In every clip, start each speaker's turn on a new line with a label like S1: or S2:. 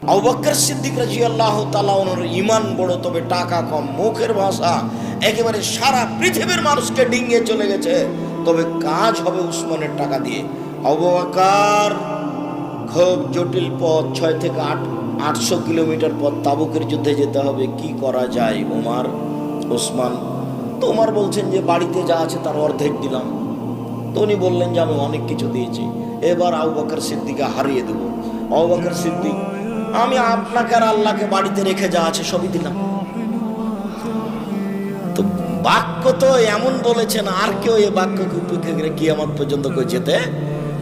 S1: আবু বকর সিদ্দিক রাদিয়াল্লাহু তাআলা ওনার ঈমান বড়, তবে টাকা কম, মুখের ভাষা একেবারে সারা পৃথিবীর মানুষকে ডিঙিয়ে চলে গেছে, তবে কাজ হবে উসমানের টাকা দিয়ে। আবু বকর খুব জটিল পথ, 6 থেকে 800 কিলোমিটার পথ, তাবুকের যুদ্ধে যেতে হবে, কি করা যায়? ওমর, ওসমান। তো ওমর বলছেন যে বাড়িতে যা আছে তার অর্ধেক দিলাম। তো উনি বললেন যে আমি অনেক কিছু দিয়েছি, এবার আবু বকর সিদ্দিককে হারিয়ে দেব। আবু বকর সিদ্দিক, আমি আপনাকে আর আল্লাহকে বাড়িতে রেখে যা আছে সবই দিলাম। তো বাক্য তো এমন বলেছেন, আর কেউ এই বাক্যকে উপেক্ষা করে কিয়ামত পর্যন্ত কেউ যেতে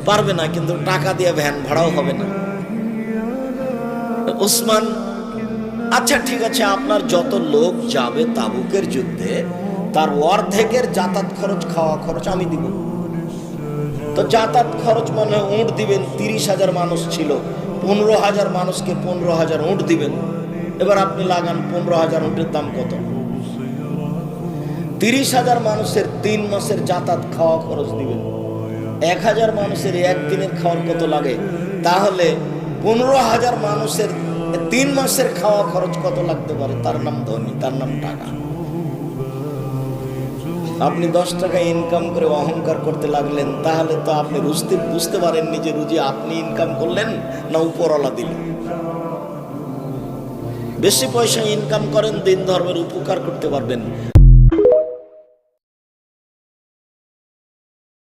S1: পারবে না, কিন্তু টাকা দিয়ে ভ্যান ভাড়াও হবে না। ওসমান, আচ্ছা ঠিক আছে, আপনার যত লোক যাবে তাবুকের যুদ্ধে তার অর্ধেকের যাতায়াত খরচ, খাওয়া খরচ আমি দিব। তো যাতায়াত খরচ মানে উঁট দিবেন, 30,000 মানুষ ছিল, 15,000 মানুষকে 15,000 উঁট দিবেন। এবার আপনি লাগান 15,000 উঁটের দাম কত? 30,000 মানুষের 3 মাসের যাতায়াত খাওয়া খরচ দিবেন। 1,000 মানুষের একদিনের খাওয়ার কত লাগে? তাহলে 15,000 মানুষের 3 মাসের খাওয়া খরচ কত লাগতে পারে? তার নাম ধনী, তার নাম টাকা। আপনি 10 টাকা ইনকাম করে অহংকার করতে লাগলেন, তাহলে তো আপনি বুঝতে পারেননি যে রুজি আপনি ইনকাম করলেন না উপরওয়ালা দিল। বেশি পয়সা ইনকাম করেন, দিন ধর্মের উপকার করতে পারবেন।